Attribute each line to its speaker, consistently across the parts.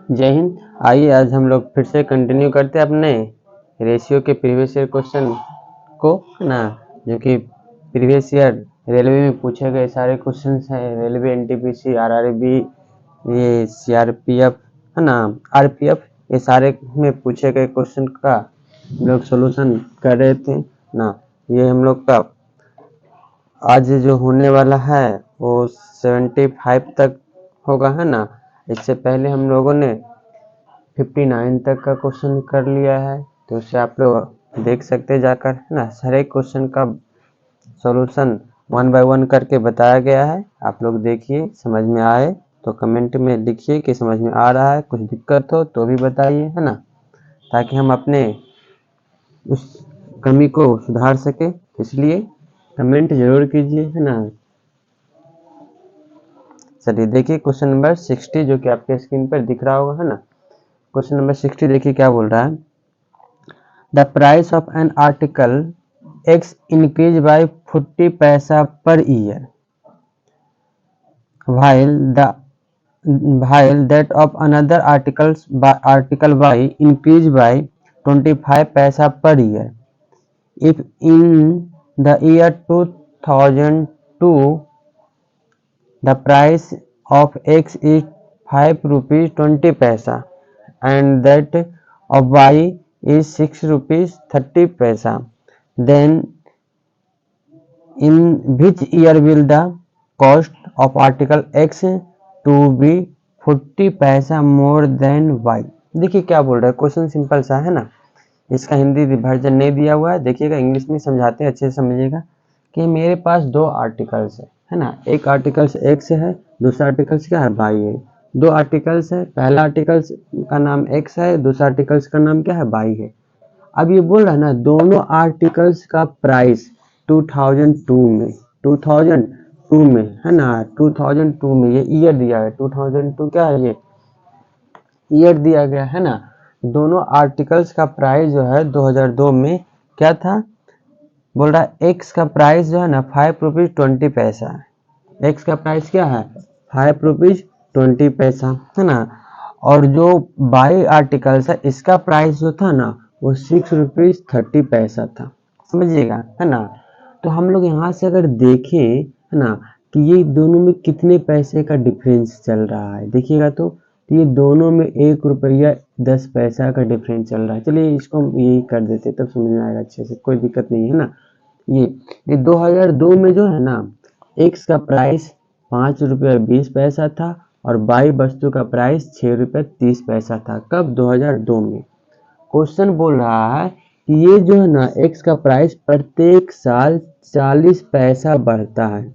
Speaker 1: जय हिंद। आइए आज हम लोग फिर से कंटिन्यू करते हैं अपने रेशियो के प्रीवियस ईयर क्वेश्चन को ना, जो कि प्रीवियस ईयर रेलवे में पूछे गए सारे क्वेश्चंस हैं। रेलवे, एनटीपीसी, आरआरबी, ये सीआरपीएफ है ना, आरपीएफ, ये सारे में पूछे गए क्वेश्चन का हम लोग सोल्यूशन कर रहे थे ना। ये हम लोग का आज जो होने वाला है वो 75 तक होगा है ना। इससे पहले हम लोगों ने 59 तक का क्वेश्चन कर लिया है, तो उससे आप लोग देख सकते हैं जाकर है ना। सारे क्वेश्चन का सॉल्यूशन 1 बाय 1 करके बताया गया है। आप लोग देखिए, समझ में आए तो कमेंट में लिखिए कि समझ में आ रहा है। कुछ दिक्कत हो तो भी बताइए है ना, ताकि हम अपने उस कमी को सुधार सके। इसलिए कमेंट जरूर कीजिए है ना। चलिए देखिए क्वेश्चन नंबर 60 जो कि आपके स्क्रीन पर दिख रहा होगा है ना। क्वेश्चन नंबर 60 देखिए क्या बोल रहा है। The price of an article X increase by 40 पैसा per year while that of another article Y increase by 25 पैसा per year. If in the year 2002 the price of X is 5 rupees 20 paisa and that of Y is 6 rupees 30 paisa, then in which year will the cost of article X to be 40 पैसा more than Y। देखिए क्या बोल रहा है, question simple सा है ना। इसका हिंदी वर्जन नहीं दिया हुआ है, देखिएगा इंग्लिश में समझाते हैं, अच्छे से समझिएगा कि मेरे पास दो आर्टिकल्स है ना। एक आर्टिकल्स X है, दूसरा आर्टिकल्स क्या है, Y है। दो आर्टिकल्स है, पहला आर्टिकल्स का नाम X है, दूसरा आर्टिकल्स का नाम क्या है, Y है। अब ये बोल रहा है ना, दोनों आर्टिकल्स का प्राइस 2002 में है ना, 2002 में, ये ईयर दिया है 2002, क्या है ये ईयर दिया गया है ना। दोनों आर्टिकल्स का प्राइस जो है 2002 में क्या था, बोल रहा है एक्स का प्राइस जो है ना 5 रुपीज 20 पैसा है। एक्स का प्राइस क्या है, 5 रुपीज 20 पैसा है ना। और जो बाई आर्टिकल्स है इसका प्राइस जो था ना वो 6 रुपीज 30 पैसा था, समझिएगा है ना। तो हम लोग यहाँ से अगर देखें है ना कि ये दोनों में कितने पैसे का डिफरेंस चल रहा है, देखिएगा तो ये दोनों में 1 रुपया 10 पैसा का डिफरेंस चल रहा है। चलिए इसको हम यही कर देते तब समझ में आएगा अच्छे से, कोई दिक्कत नहीं है ना। ये 2002 में जो है ना एक्स का प्राइस 5 रुपया 20 पैसा था और बाई वस्तु का प्राइस 6 रुपया 30 पैसा था। कब, 2002 में। क्वेश्चन बोल रहा है कि ये जो है ना एक्स का प्राइस प्रत्येक साल 40 पैसा बढ़ता है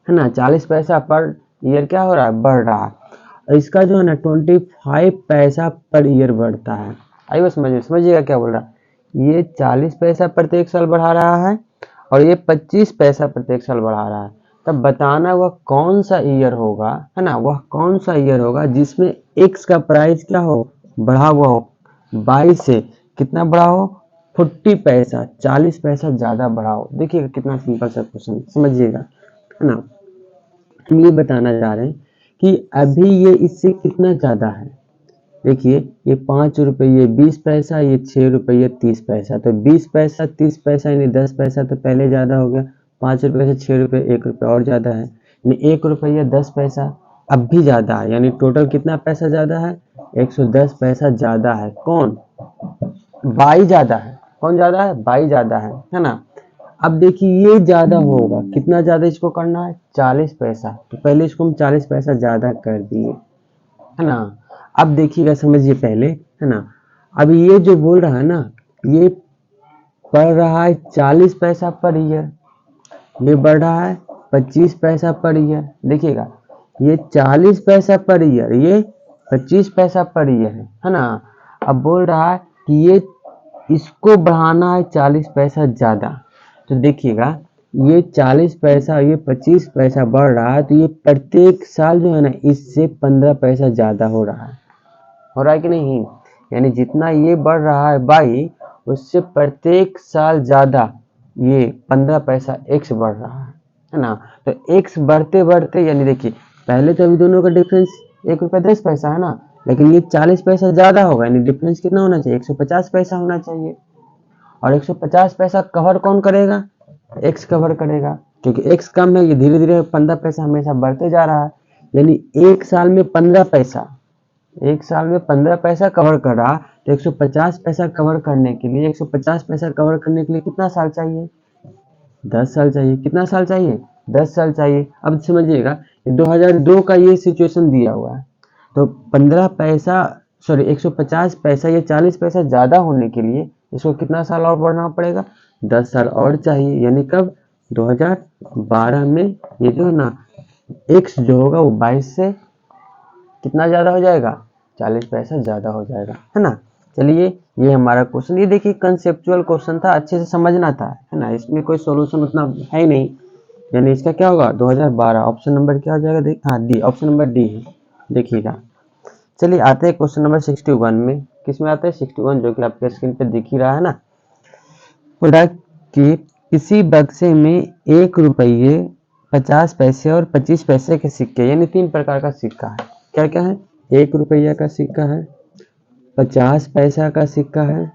Speaker 1: ना। 40 पैसा पर ईयर क्या हो रहा है, बढ़ रहा है। और इसका जो है ना 25 पैसा पर ईयर बढ़ता है। आइए समझिएगा क्या बोल रहा है। ये 40 पैसा प्रत्येक साल बढ़ा रहा है और ये 25 पैसा प्रत्येक साल बढ़ा रहा है। तब बताना वह कौन सा ईयर होगा है ना, वह कौन सा ईयर होगा जिसमें एक्स का प्राइस क्या हो, बढ़ा हुआ हो, 22 से कितना बढ़ा हो, 40 पैसा 40 पैसा ज्यादा बढ़ा हो। देखिएगा कितना सिंपल सा क्वेश्चन, समझिएगा है ना। हम ये बताना चाह रहे हैं कि अभी ये इससे कितना ज्यादा है। देखिए ये 5 रुपये 20 पैसा, ये 6 रुपये 30 पैसा, तो 20 पैसा 30 पैसा यानी 10 पैसा तो पहले ज़्यादा हो गया। 5 रुपये से 6 रुपये 1 रुपया और ज़्यादा है, यानी 1 रुपया 10 पैसा अब भी ज़्यादा है, यानी टोटल कितना पैसा ज़्यादा है, 110 पैसा ज़्यादा है। कौन, बाई ज़्यादा है। कौन ज़्यादा है, बाई ज़्यादा है ना। अब देखिए ये ज़्यादा होगा, कितना ज़्यादा इसको करना है, 40 पैसा, तो पहले इसको हम 40 पैसा ज़्यादा कर दिए है ना। अब देखिएगा समझिए पहले है ना। अब ये जो बोल रहा है ना, ये बढ़ रहा है 40 पैसा पर ईयर, ये बढ़ रहा है 25 पैसा पर ईयर। देखिएगा ये 40 पैसा पर ईयर, ये 25 पैसा पर ईयर है ना। अब बोल रहा है कि ये इसको बढ़ाना है 40 पैसा ज्यादा, तो देखिएगा ये 40 पैसा, ये 25 पैसा बढ़ रहा है, तो ये प्रत्येक साल जो है ना इससे 15 पैसा ज्यादा हो रहा है कि नहीं। यानी जितना ये बढ़ रहा है बाई, उससे प्रत्येक साल ज्यादा ये 15 पैसा एक्स बढ़ रहा है ना। तो एक्स बढ़ते बढ़ते, यानी देखिए पहले तो अभी दोनों का डिफरेंस 1 रुपया 10 पैसा है ना, लेकिन ये 40 पैसा ज़्यादा होगा, यानी डिफरेंस कितना होना चाहिए, 150 पैसा होना चाहिए। और 150 पैसा कवर कौन करेगा, एक्स कवर करेगा, क्योंकि एक्स कम है, ये धीरे धीरे 15 पैसा हमेशा बढ़ते जा रहा है, यानी एक साल में 15 पैसा, एक साल में 15 पैसा कवर कर रहा, तो 150 पैसा कवर करने के लिए, 150 पैसा कवर करने के लिए कितना साल चाहिए, 10 साल चाहिए। कितना साल चाहिए, 10 साल चाहिए। अब समझिएगा 2002 का ये सिचुएशन दिया हुआ है, तो 15 पैसा सॉरी 150 पैसा या 40 पैसा ज़्यादा होने के लिए इसको कितना साल और बढ़ना पड़ेगा, 10 साल और चाहिए। यानी कब, 2012 में ये जो है ना एक्स जो होगा वो 22 से कितना ज़्यादा हो जाएगा, 40 पैसा ज़्यादा हो जाएगा, है ना। चलिए ये हमारा क्वेश्चन, ये देखिए कंसेप्चुअल क्वेश्चन था, अच्छे से समझना था, है ना, इसमें कोई सॉल्यूशन उतना है ही नहीं। यानी इसका क्या होगा, 2012, ऑप्शन नंबर क्या हो जाएगा, देख हाँ डी, ऑप्शन नंबर डी है, देखिएगा। चलिए आते हैं क्वेश्चन नंबर 61 में, किसमें आते हैं 61, जो कि आपके स्क्रीन पे दिख ही रहा है ना। बोला कि किसी बक्से में 1 रुपये 50 पैसे और 25 पैसे के सिक्के, यानी 3 प्रकार का सिक्का है। क्या क्या है, 1 रुपया का सिक्का है, 50 पैसा का सिक्का है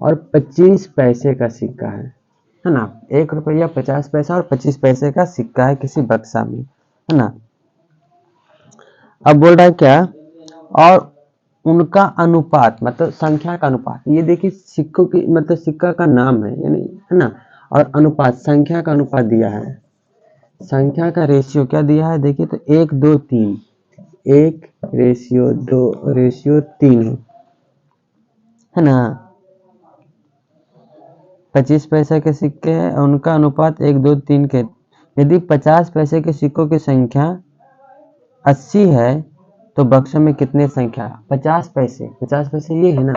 Speaker 1: और 25 पैसे का सिक्का है ना। 1 रुपया 50 पैसा और 25 पैसे का सिक्का है किसी बक्सा में, है ना। अब बोल रहा है क्या, और उनका अनुपात, मतलब संख्या का अनुपात, ये देखिए सिक्कों की मतलब सिक्का का नाम है, यानी है ना, और अनुपात संख्या का अनुपात दिया है, संख्या का रेशियो क्या दिया है, देखिए तो 1 2 3, 1 रेशियो 2 रेशियो 3 है ना। 25 पैसे के सिक्के हैं, उनका अनुपात 1 2 3 के। यदि 50 पैसे के सिक्कों की संख्या 80 है तो बक्सों में कितने संख्या, 50 पैसे ये है ना,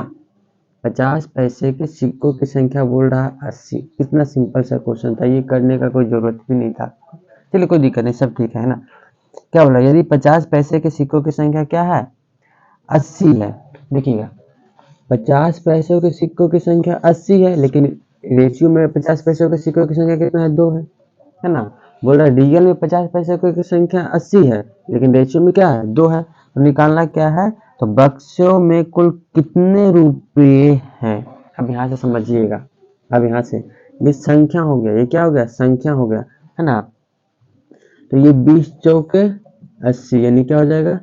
Speaker 1: 50 पैसे के सिक्कों की संख्या बोल रहा है 80। कितना सिंपल सा क्वेश्चन था, ये करने का कोई जरूरत भी नहीं था। चलिए कोई दिक्कत नहीं, सब ठीक है ना। क्या बोला, यदि 50 पैसे के सिक्कों की संख्या क्या है, 80 है। देखिएगा 50 पैसों के सिक्कों की संख्या 80 है, लेकिन रेशियो में 50 पैसों के सिक्कों की संख्या कितना है, 2 है ना। बोल रहा है रियल में 50 पैसों की संख्या 80 है, लेकिन रेशियो में क्या है, 2 है। तो निकालना क्या है, तो बक्सों में कुल कितने रुपये हैं। अब यहाँ से समझिएगा, अब यहाँ से ये संख्या हो गया, ये क्या हो गया, संख्या हो गया, है ना। तो ये 20 चौके 80, यानी क्या हो जाएगा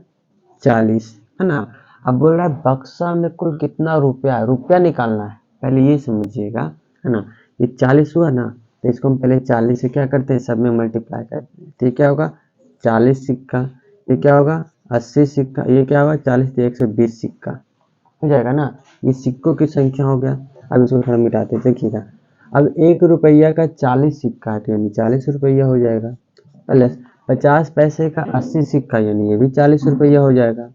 Speaker 1: 40, है ना। अब बोल रहा है बक्सा में कुल कितना रुपया, रुपया निकालना है, पहले ये समझिएगा, है ना। ये 40 हुआ ना, तो इसको हम पहले 40 से क्या करते हैं, सब में मल्टीप्लाई करते हैं, तो ये क्या होगा 40 सिक्का, ये क्या होगा 80 सिक्का, ये क्या होगा 40 तो 120 सिक्का हो जाएगा ना। ये सिक्कों की संख्या हो गया। अब इसको थोड़ा मिटाते हैं, देखिएगा। अब 1 रुपया का 40 सिक्का है, यानी 40 रुपया हो जाएगा, प्लस 50 पैसे का 80 सिक्का, यानी ये भी 40 रुपया हो जाएगा।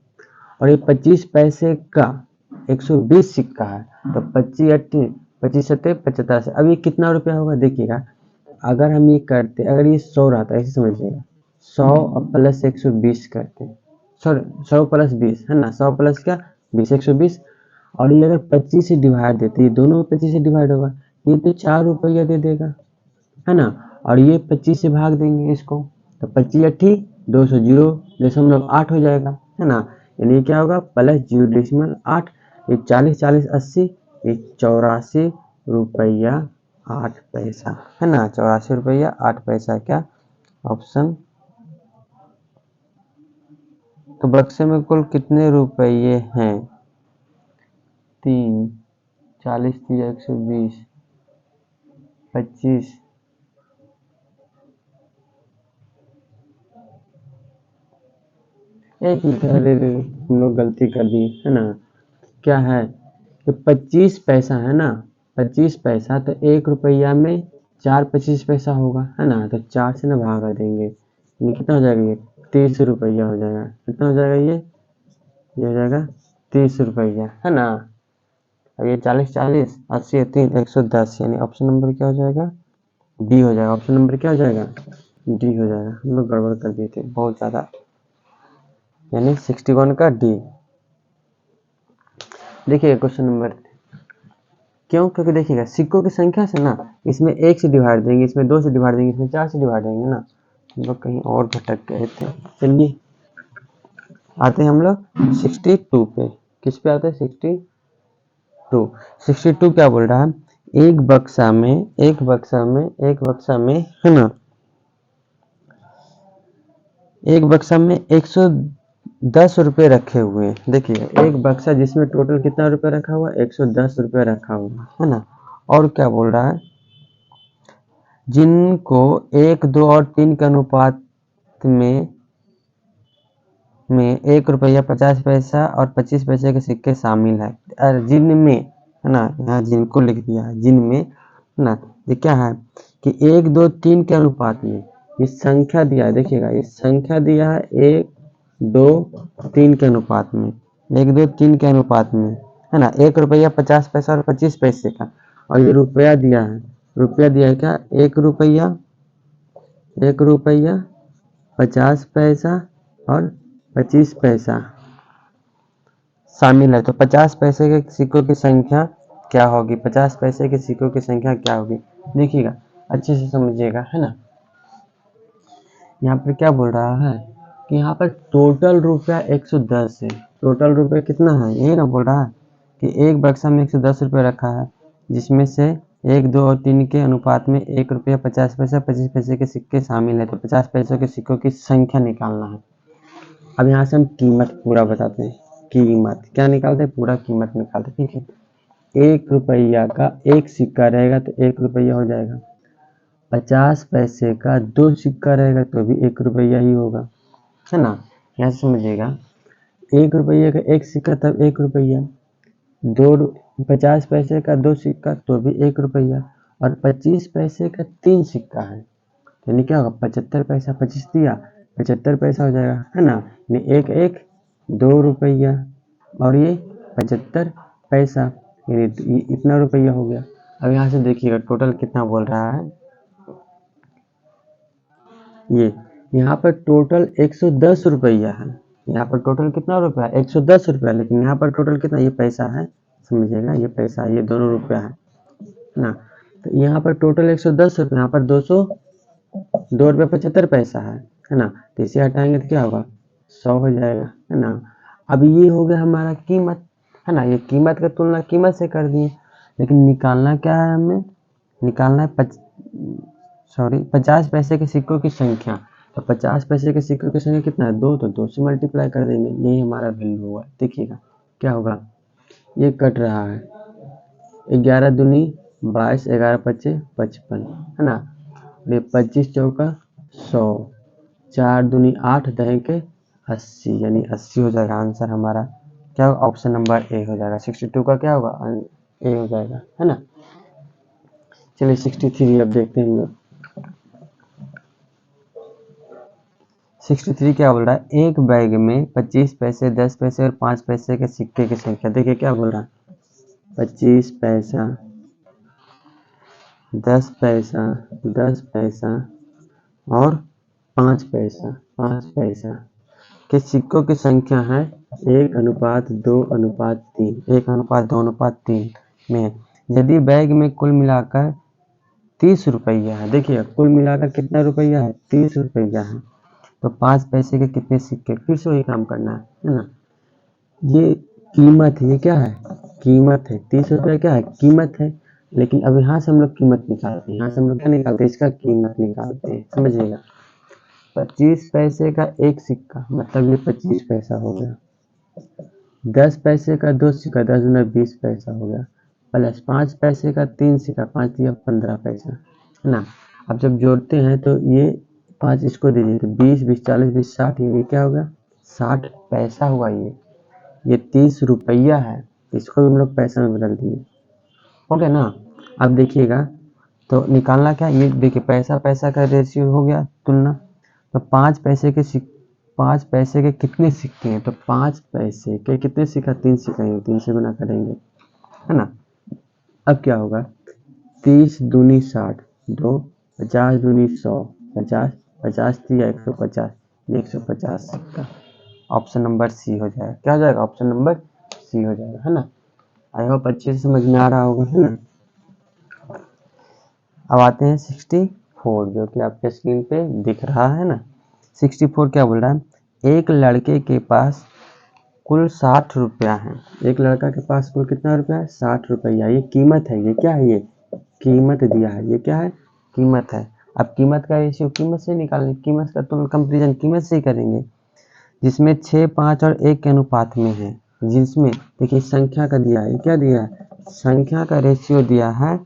Speaker 1: और ये 25 पैसे का 120 सिक्का है, तो 25 80 25 सत्ते 75। अब ये कितना रुपया होगा, देखिएगा। अगर हम ये करते, अगर ये 100 रहता है, ऐसे समझिएगा, 100 प्लस 120 करते हैं, सॉरी 100 प्लस 20 है ना, 100 प्लस क्या 20 120। और ये अगर 25 से डिवाइड देते, ये दोनों 25 से डिवाइड होगा, ये तो 4 रुपया दे देगा, है ना। और ये 25 से भाग देंगे इसको, तो 25 80 200 0.8 हो जाएगा, है ना। यानी क्या होगा प्लस 0.8, ये 40 40 80, ये 84 रुपया 8 पैसा, है ना, 84 रुपया 8 पैसा क्या ऑप्शन। तो बक्से में कुल कितने रुपये हैं, 3 40 3 120 25 एक मिनट, अरे हम लोग गलती कर दिए, है ना। क्या है कि 25 पैसा है ना, 25 पैसा, तो 1 रुपया में 4 25 पैसा होगा, है ना, तो 4 से ना भाग देंगे, यानी कितना हो जाएगा, ये 30 रुपया हो जाएगा। कितना हो जाएगा, ये हो जाएगा 30 रुपया, है ना। अब ये 40 40 80 3 110, यानी ऑप्शन नंबर क्या हो जाएगा, डी हो जाएगा। ऑप्शन नंबर क्या हो जाएगा, डी हो जाएगा। हम लोग गड़बड़ कर दिए थे बहुत ज़्यादा, यानी 61 का डी। देखिए क्वेश्चन नंबर, क्यों, क्योंकि देखिएगा सिक्कों की संख्या से ना, इसमें 1 से डिवाइड देंगे, इसमें 2 से डिवाइड देंगे, इसमें 4 से डिवाइड देंगे ना, हम लोग कहीं और भटक गए थे। चलिए आते हैं हम लोग 62 पे। किस पे आते हैं? 62 क्या बोल रहा है? एक बक्सा में है ना, एक बक्सा में 110 रुपये रखे हुए हैं। देखिए एक बक्सा जिसमें टोटल कितना रुपये रखा हुआ है? 110 रुपये रखा हुआ है ना। और क्या बोल रहा है? जिनको 1, 2 और 3 के अनुपात में 1 रुपया 50 पैसा और 25 पैसे के सिक्के शामिल है। और जिनमें है ना, यहाँ जिनको लिख दिया है, जिनमें है ना, ये क्या है कि 1, 2, 3 के अनुपात में ये संख्या दिया है। देखिएगा ये संख्या दिया है 1, 2, 3 के अनुपात में, 1, 2, 3 के अनुपात में है ना। 1 रुपया 50 पैसा और 25 पैसे का, और ये रुपया दिया है। रुपया दिया है क्या? 1 रुपया 50 पैसा और 25 पैसा शामिल है। तो 50 पैसे के सिक्कों की संख्या क्या होगी? 50 पैसे के सिक्कों की संख्या क्या होगी? देखिएगा अच्छे से समझिएगा है ना। यहाँ पर क्या बोल रहा है कि यहाँ पर टोटल रुपया 110 है। टोटल रुपया कितना है? ये ना बोल रहा है कि एक बक्सा में 110 रुपये रखा है, जिसमें से 1, 2 और 3 के अनुपात में 1 रुपया 50 पैसा 25 पैसे के सिक्के शामिल है। तो 50 पैसों के सिक्कों की संख्या निकालना है। अब यहाँ से हम कीमत पूरा बताते हैं। कीमत क्या निकालते हैं? पूरा कीमत निकालते हैं। ठीक है, 1 रुपया का एक सिक्का रहेगा तो 1 रुपया हो जाएगा। 50 पैसे का 2 सिक्का रहेगा तो भी 1 रुपया ही होगा, है ना। यहाँ से समझिएगा, 1 रुपये का एक सिक्का तब 1 रुपया, 50 पैसे का 2 सिक्का तो भी 1 रुपया, और 25 पैसे का 3 सिक्का है, यानी क्या होगा? 75 पैसा। 25 दिया, 75 पैसा हो जाएगा, है ना। एक 2 रुपया और ये 75 पैसा, यानी इतना रुपया हो गया। अब यहाँ से देखिएगा टोटल कितना बोल रहा है। ये यहाँ पर टोटल 110 रुपया है। यहाँ पर टोटल कितना रुपया? 110 रुपया। लेकिन यहाँ पर टोटल कितना? ये पैसा है, समझिएगा, ये पैसा, ये दोनों रुपया है ना। तो यहाँ पर टोटल 110 रुपया, यहाँ पर 202 रुपये 75 पैसा है ना। तो इसे हटाएंगे तो क्या होगा? 100 हो जाएगा, है ना। अब ये हो गया हमारा कीमत, है ना। ये कीमत का तुलना कीमत से कर दिए, लेकिन निकालना क्या है? हमें निकालना है 50 पैसे के सिक्कों की संख्या। तो 50 पैसे के सिक्कों की संख्या कितना है? 2, तो 2 से मल्टीप्लाई कर देंगे, यही हमारा वैल्यू होगा। देखिएगा क्या होगा, ये कट रहा है, 11 दूनी 22, 11 पच्चे 55, है ना। ये 25 चौका 100, 4 दूनी 8, दहे के 80, यानी 80 हो जाएगा आंसर हमारा। क्या होगा? ऑप्शन नंबर ए हो जाएगा। 62 का क्या होगा? ए हो जाएगा, है ना। चलिए 63 अब देखते हैं हम लोग। 63 क्या बोल रहा है? एक बैग में 25 पैसे 10 पैसे और 5 पैसे के सिक्के की संख्या। देखिए क्या बोल रहा है, 25 पैसा 10 पैसा 10 पैसा और 5 पैसा के सिक्कों की संख्या है 1:2:3, 1:2:3 में। यदि बैग में कुल मिलाकर 30 रुपया है। देखिए कुल मिलाकर कितना रुपया है? 30 रुपया है। तो 5 पैसे के कितने सिक्के? फिर से वही काम करना है ना। ये कीमत है, ये क्या है? कीमत है। 30 रुपया क्या है? कीमत है। लेकिन अब यहाँ से हम लोग कीमत निकालते हैं। यहाँ से हम लोग क्या निकालते हैं? इसका कीमत निकालते हैं, समझिएगा। 25 पैसे का एक सिक्का मतलब ये 25 पैसा हो गया। 10 पैसे का 2 सिक्का, 10 दूना 20 पैसा हो गया, प्लस 5 पैसे का 3 सिक्का, 5 दिया 15 पैसा, है ना। अब जब जोड़ते हैं तो ये 5 इसको दीजिए तो 20, 20, 40, 20, 60, ये क्या होगा? 60 पैसा हुआ। ये 30 रुपया है, इसको भी हम लोग पैसा में बदल दिए, हो गया ना। अब देखिएगा तो निकालना क्या, ये देखिए पैसा पैसा का रेशियो हो गया तुलना। तो 5 पैसे के कितने सिक्के हैं? तो 5 पैसे के कितने सिक्का? 3 सिक्का है, 3 से गुना करेंगे, है ना। अब क्या होगा? 30 दूनी 60, 2, 50 दूनी 100, 50, 50 दिया 150, 150 सिक्का। ऑप्शन नंबर सी हो जाएगा। क्या हो जाएगा? ऑप्शन नंबर सी हो जाएगा, है ना। आई होप अच्छे से समझ में आ रहा होगा, है ना। अब आते हैं 64, जो कि आपके स्क्रीन पे दिख रहा है ना। 64 क्या बोल रहा है? एक लड़के के पास कुल 60 रुपया है। एक लड़का के पास कुल कितना रुपया है? 60 रुपया। ये कीमत है। ये क्या है? ये कीमत दिया है। ये क्या है? कीमत है। अब कीमत का रेशियो कीमत से निकालने, कीमत का तुम कंपेरिजन कीमत से ही करेंगे, जिसमें 6, 5 और 1 के अनुपात में है। जिसमें देखिए संख्या का दिया है। क्या दिया है? संख्या का रेशियो दिया है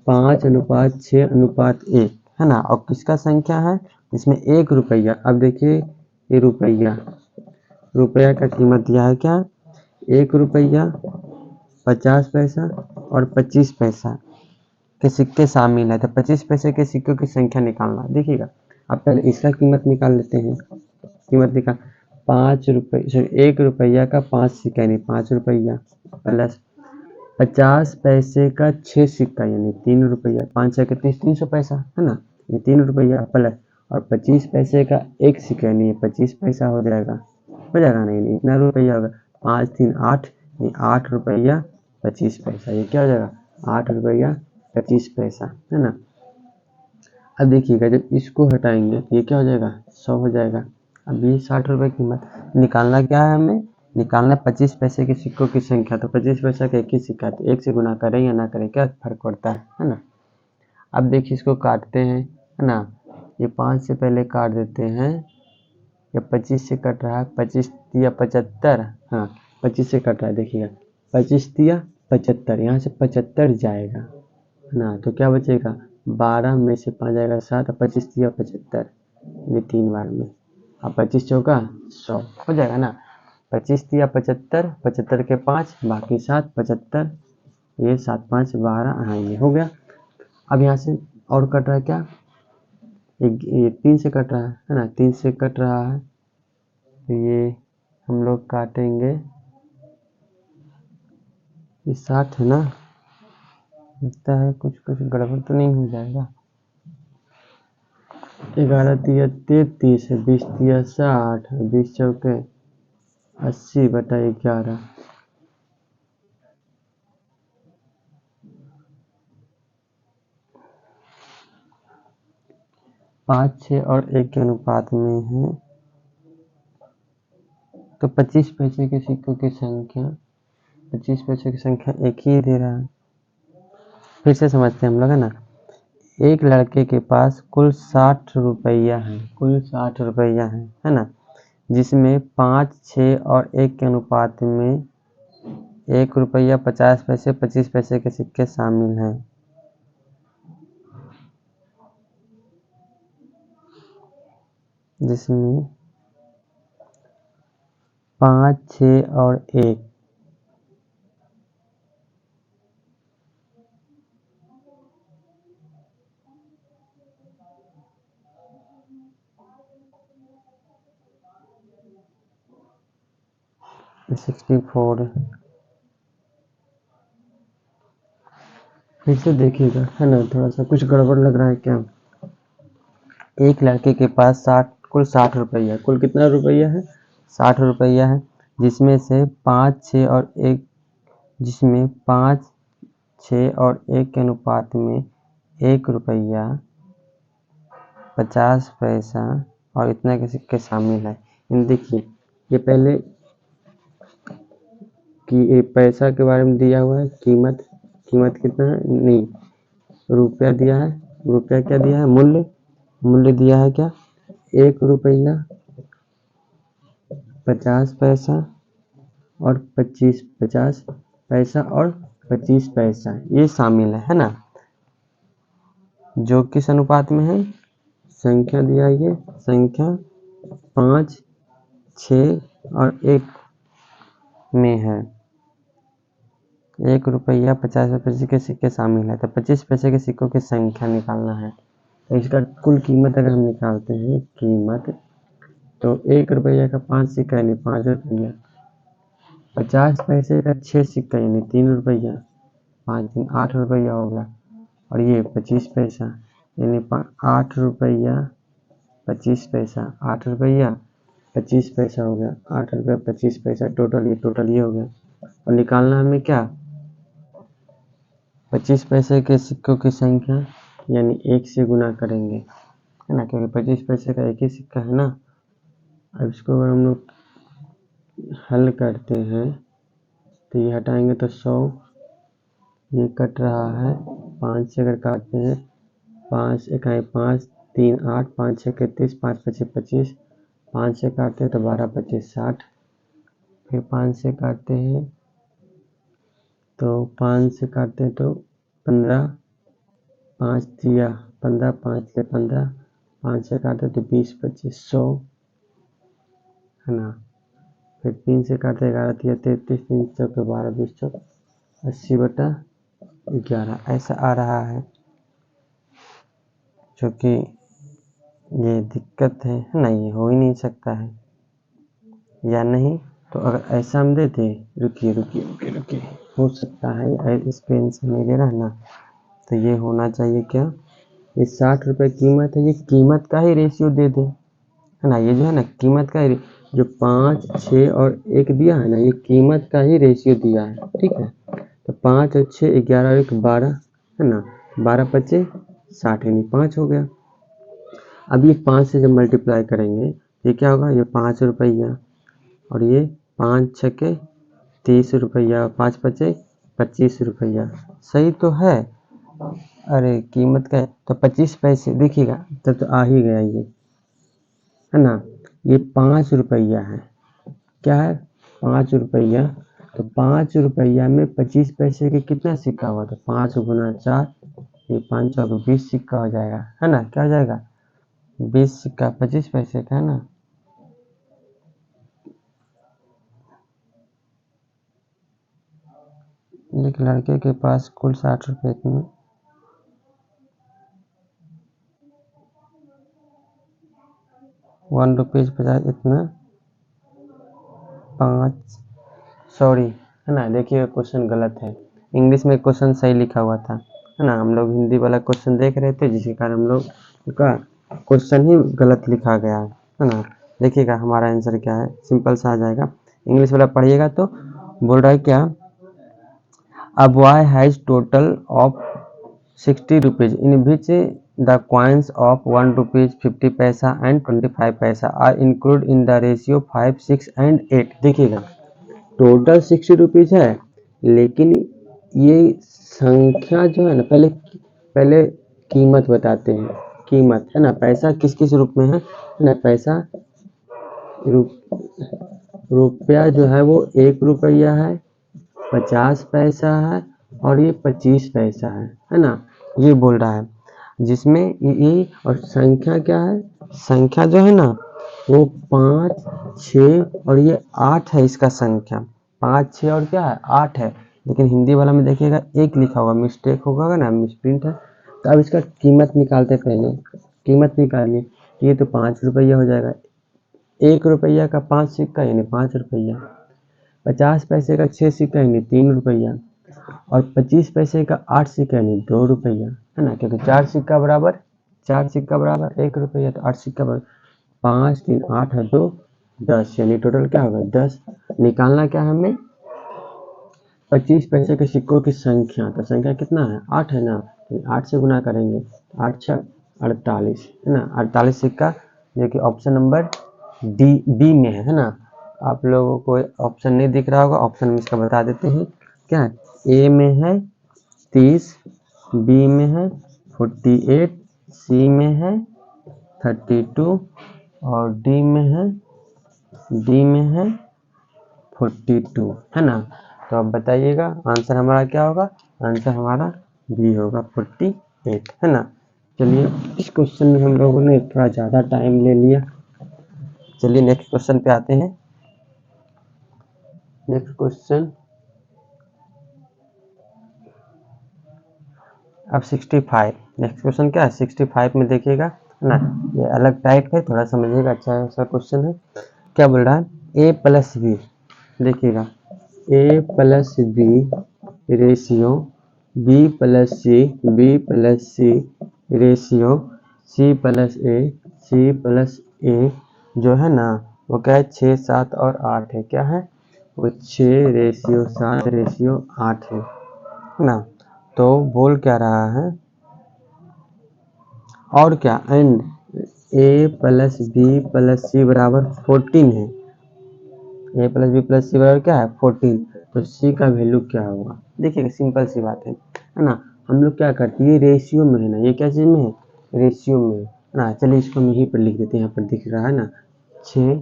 Speaker 1: 5:6:1 है ना। और किसका संख्या है? इसमें 1 रुपया। अब देखिए ये रुपया का कीमत दिया है क्या? 1 रुपया, 50 पैसा और 25 पैसा के सिक्के शामिल है। तो 25 पैसे के सिक्कों की संख्या निकालना। देखिएगा, अब पहले इसका कीमत निकाल लेते हैं। कीमत निकाल 5 रुपये, 1 रुपया का 5 सिक्का यानी 5 रुपया, प्लस 50 पैसे का 6 सिक्का यानी 3 रुपया, 5 6 30, 300 पैसा है ना, ये 3 रुपया, प्लस और 25 पैसे का 1 सिक्का यानी 25 पैसा हो जाएगा। नहीं, इतना रुपया होगा, 5 3 8 यानी 8 रुपया 25 पैसा। ये क्या हो जाएगा? 8 रुपया 25 पैसा है ना। अब देखिएगा, जब इसको हटाएंगे तो ये क्या हो जाएगा? 100 हो जाएगा। अब ये 60 रुपये कीमत निकालना क्या है? हमें निकालना 25 पैसे के सिक्कों की संख्या। तो 25 पैसा का 1 ही सिक्का, तो 1 से गुना करें या ना करें, क्या फर्क पड़ता है ना। अब देखिए इसको काटते हैं है ना। ये 5 से पहले काट देते हैं। ये 25 से कट रहा है, 25 तिया 75, हाँ 25 से कट रहा है। देखिएगा 25 तिया 75, यहाँ से 75 जाएगा है ना। तो क्या बचेगा? 12 में से 5 जाएगा 7, 25 तिया 75, ये 3 बार में। अब 25 चौका 100 हो जाएगा ना। 25 तिया 75, 75 के 5 बाकी 7, 75, ये 7 5 12, हाँ ये हो गया। अब यहाँ से और कट रहा है क्या? ये 3 से कट रहा है ना, 3 से कट रहा है। तो ये हम लोग काटेंगे, ये 60 है ना। लगता है कुछ गड़बड़ तो नहीं हो जाएगा। 11 तिया 33, 20 तिया 60, 20 चौके 80/11। 5 6 और 1 के अनुपात में है। तो 25 पैसे के सिक्कों की संख्या, 25 पैसे की संख्या 1 ही दे रहा है। फिर से समझते हैं हम लोग है ना। एक लड़के के पास कुल 60 रुपया है। कुल 60 रुपया है ना, जिसमें 5 6 और 1 के अनुपात में 1 रुपया 50 पैसे 25 पैसे के सिक्के शामिल हैं। जिसमें 5 6 और 1 64। फिर से देखिएगा है ना, थोड़ा सा कुछ गड़बड़ लग रहा है क्या। एक लड़के के पास कुल 60 रुपया, कुल कितना रुपया है? 60 रुपया है, जिसमें से 5 6 और 1, जिसमें 5 6 और 1 के अनुपात में 1 रुपया 50 पैसा और इतना के सिक्के शामिल है। इन देखिए, ये पहले कि ये पैसा के बारे में दिया हुआ है, कीमत कितना है? नहीं, रुपया दिया है। रुपया क्या दिया है? मूल्य दिया है क्या? 1 रुपया 50 पैसा और 50 पैसा और 25 पैसा, ये शामिल है ना। जो किस अनुपात में है? संख्या दिया है, ये संख्या 5 6 और 1 में है। 1 रुपया 50 पैसे के सिक्के शामिल है। तो 25 पैसे के सिक्कों की संख्या निकालना है। तो इसका कुल कीमत अगर हम निकालते हैं कीमत, तो 1 रुपया का 5 सिक्का यानी 5 रुपया, 50 पैसे का 6 सिक्का यानी 3 रुपया, 5 3 8 रुपया हो गया। और ये 25 पैसा यानी 8 रुपया 25 पैसा, 8 रुपया 25 पैसा हो गया, 8 रुपया 25 पैसा टोटल ये हो गया। और निकालना हमें क्या? 25 पैसे के सिक्कों की संख्या यानी 1 से गुना करेंगे है ना, क्योंकि 25 पैसे का 1 ही सिक्का है ना। अब इसको अगर हम लोग हल करते हैं तो ये हटाएंगे तो 100, ये कट रहा है 5 से अगर काटते हैं 5 इकाई 5 3 8 5 6 31 5 25 25, 5 से काटते हैं तो 12 25 60, फिर 5 से काटते हैं तो 5 से काटते हैं तो 15, 5 दिया 15, 5 से 15, 5 से काटते तो 20 25 100 है ना। फिर 3 से काटते 11 दिया 33, 3 चौके 12 20 चौक 80/11 ऐसा आ रहा है, जो कि ये दिक्कत है ना, ये हो ही नहीं सकता है। या नहीं तो अगर ऐसा हम देते, रुकिए हो सकता है इस पेन से नहीं दे रहा है ना, तो ये होना चाहिए क्या, ये 60 रुपये कीमत है, ये कीमत का ही रेशियो दे दे है ना। ये जो है ना कीमत का ही, जो 5 6 और 1 दिया है ना, ये कीमत का ही रेशियो दिया है, ठीक है। तो 5 और 6 11 और 1 12 है ना, 12 25 60 यानी 5 हो गया। अब ये 5 से जब मल्टीप्लाई करेंगे ये क्या होगा, ये 5 रुपया और ये 5 छके 30 रुपया, 5 पचे 25 रुपया, सही तो है। अरे कीमत का तो 25 पैसे देखिएगा, तब तो आ ही गया ये है ना। ये 5 रुपया है, क्या है 5 रुपया, तो 5 रुपया में 25 पैसे के कितना सिक्का हुआ, तो 5 गुना 4, ये 5 चौक 20 सिक्का हो जाएगा है ना। क्या हो जाएगा 20 सिक्का 25 पैसे का है ना। एक लड़के के पास कुल 60 रुपये इतने, 1 रुपीज़ 50 इतना 5, सॉरी है ना। देखिए क्वेश्चन गलत है, इंग्लिश में क्वेश्चन सही लिखा हुआ था है ना, हम लोग हिंदी वाला क्वेश्चन देख रहे थे जिसके कारण हम लोग का क्वेश्चन ही गलत लिखा गया है ना। देखिएगा हमारा आंसर क्या है, सिंपल सा आ जाएगा। इंग्लिश वाला पढ़िएगा तो बोल रहा है क्या, a boy has total of 60 rupees in which the coins of 1 rupees 50 पैसा and 25 पैसा are included in the ratio 5 6 and 8। देखिएगा टोटल 60 रुपीज़ है, लेकिन ये संख्या जो है ना, पहले कीमत बताते हैं, कीमत है ना, पैसा किस किस रूप में है ना, पैसा रुपया जो है वो 1 रुपया है, 50 पैसा है और ये 25 पैसा है ना, ये बोल रहा है। जिसमें ये और संख्या क्या है, संख्या जो है ना वो 5 6 और ये 8 है, इसका संख्या 5 6 और क्या है 8 है, लेकिन हिंदी वाला में देखिएगा 1 लिखा हुआ, मिस्टेक होगा ना, मिसप्रिंट है। तो अब इसका कीमत निकालते, पहले कीमत निकालिए, ये तो 5 रुपया हो जाएगा, 1 रुपया का 5 सिक्का यानी 5 रुपया, 50 पैसे का 6 सिक्का यानी 3 रुपया और 25 पैसे का 8 सिक्का यानी 2 रुपया है ना, क्योंकि 4 सिक्का बराबर 1 रुपया, तो 8 सिक्का बराबर 5 3 8 है 2 10, यानी टोटल क्या होगा 10। निकालना क्या है हमें, 25 पैसे के सिक्कों की संख्या, तो संख्या कितना है 8 है ना, तो 8 से गुना करेंगे, 8 6 48 है ना, 48 सिक्का, जो कि ऑप्शन नंबर बी में है ना। आप लोगों को ऑप्शन नहीं दिख रहा होगा, ऑप्शन में इसका बता देते हैं, क्या है ए में है 30, बी में है 48, सी में है 32 और डी में है 42 है ना। तो अब बताइएगा आंसर हमारा क्या होगा, आंसर हमारा बी होगा 48 है ना। चलिए इस क्वेश्चन में हम लोगों ने थोड़ा ज़्यादा टाइम ले लिया, चलिए नेक्स्ट क्वेश्चन पे आते हैं। नेक्स्ट क्वेश्चन अब 65, नेक्स्ट क्वेश्चन क्या है 65 में देखिएगा है ना, ये अलग टाइप है, थोड़ा समझिएगा, अच्छा सा क्वेश्चन है। क्या बोल रहा है, ए प्लस बी, देखिएगा A plus B ratio B plus C ratio C plus A जो है ना वो क्या है 6 7 और 8 है, क्या है वो 6 रेशियो 7 रेशियो 8 है ना। तो बोल क्या रहा है, और क्या and A plus B plus C बराबर 14 है। A plus B plus C बराबर क्या है 14। तो सी का वैल्यू क्या होगा? देखिए सिंपल सी बात है ना। हम लोग क्या करते हैं, ये रेशियो में है ना, ये क्या चीज़ में है, रेशियो में है ना। चलिए इसको हम यहीं पर लिख देते हैं, यहाँ पर दिख रहा है ना 6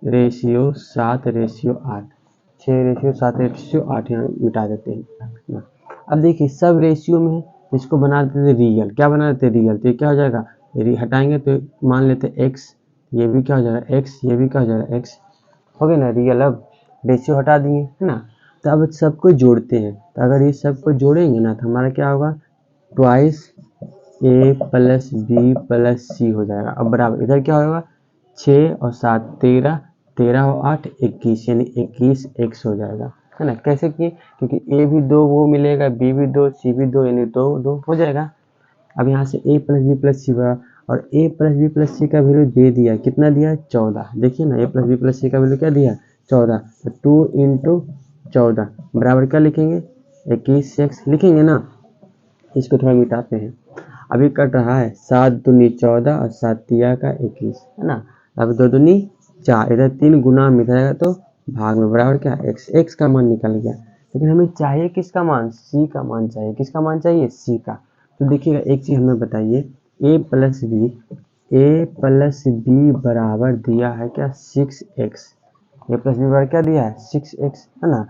Speaker 1: रेशियो 7 रेशियो 8, 6 रेशियो 7 रेशियो 8 यहाँ मिटा देते हैं ना। अब देखिए सब रेशियो में है, इसको बना देते थे रियल। क्या बना देते रियल? तो ये क्या हो जाएगा, हटाएंगे तो मान लेते एक्स, ये भी क्या हो जाएगा एक्स, ये भी क्या हो जाएगा एक्स, हो गया ना रियल। अब रेशियो हटा दिए है ना। तो अब सबको जोड़ते हैं, तो अगर ये सबको जोड़ेंगे ना तो हमारा क्या होगा, ट्वाइस ए प्लस बी प्लस सी हो जाएगा। अब बराबर इधर क्या होगा, 6 और 7 13, 13 और 8 21, यानी 21 एक्स हो जाएगा है ना। कैसे किए, क्योंकि ए भी 2 वो मिलेगा, बी भी 2, सी भी 2, यानी 2 2 हो जाएगा। अब यहाँ से ए प्लस बी प्लस सी बराबर, और ए प्लस बी प्लस सी का वैल्यू दे दिया, कितना दिया 14। देखिए ना ए प्लस बी प्लस सी का वैल्यू क्या दिया 14। तो 2 इंटू 14 बराबर क्या लिखेंगे 21 एक्स लिखेंगे ना। इसको थोड़ा मिटाते हैं, अभी कट रहा है 7 दूनी 14 और 7 तिया का 21 है ना। अब 2 दूनी 4, इधर 3 गुना में जाएगा तो भाग में बराबर क्या एक्स, एक्स का मान निकल गया। लेकिन हमें चाहिए किसका मान, सी का मान चाहिए। किसका मान चाहिए, सी का। तो देखिएगा एक चीज़ हमें बताइए, ए प्लस बी बराबर दिया है क्या 6x। ए प्लस बी बराबर क्या दिया है 6x है ना।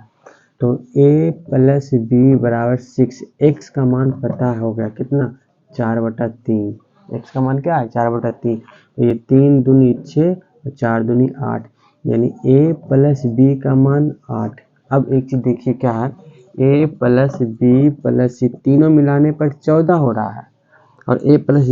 Speaker 1: तो a प्लस बी बराबर 6x का मान पता हो गया कितना 4/3। x का मान क्या है 4/3। तो ये 3 दूनी 6 और 4 दूनी 8, यानी a प्लस बी का मान 8। अब एक चीज़ देखिए क्या है, a प्लस बी प्लस सी तीनों मिलाने पर 14 हो रहा है, और a प्लस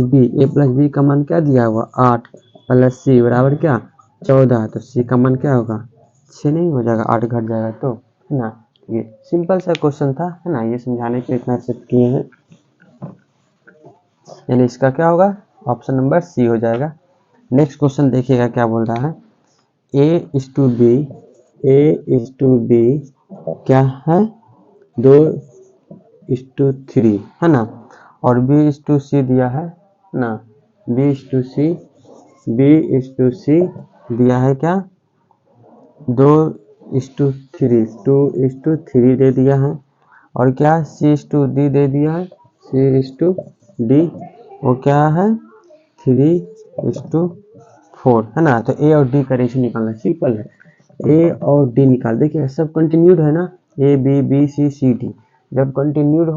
Speaker 1: बी का मान क्या दिया हुआ 8 प्लस सी बराबर क्या 14। तो सी का मान क्या होगा 6 नहीं हो जाएगा, 8 घट जाएगा तो है ना। ये सिंपल सा क्वेश्चन था है ना, ये समझाने के लिए इतना सेट किए हैं, यानी इसका क्या होगा ऑप्शन नंबर सी हो जाएगा। नेक्स्ट क्वेश्चन देखिएगा क्या बोल रहा है, A/B क्या है 2:3 है ना, और B/C दिया है ना, B/C दिया है क्या 2:3 दे दिया है, और क्या C/D दे दिया है, C/D वो क्या है 3:4 है ना। तो ए और डी का रेशियो निकालना सिंपल है, ए और डी निकाल। देखिए सब कंटिन्यूड है ना, A B B C C D, जब कंटिन्यूड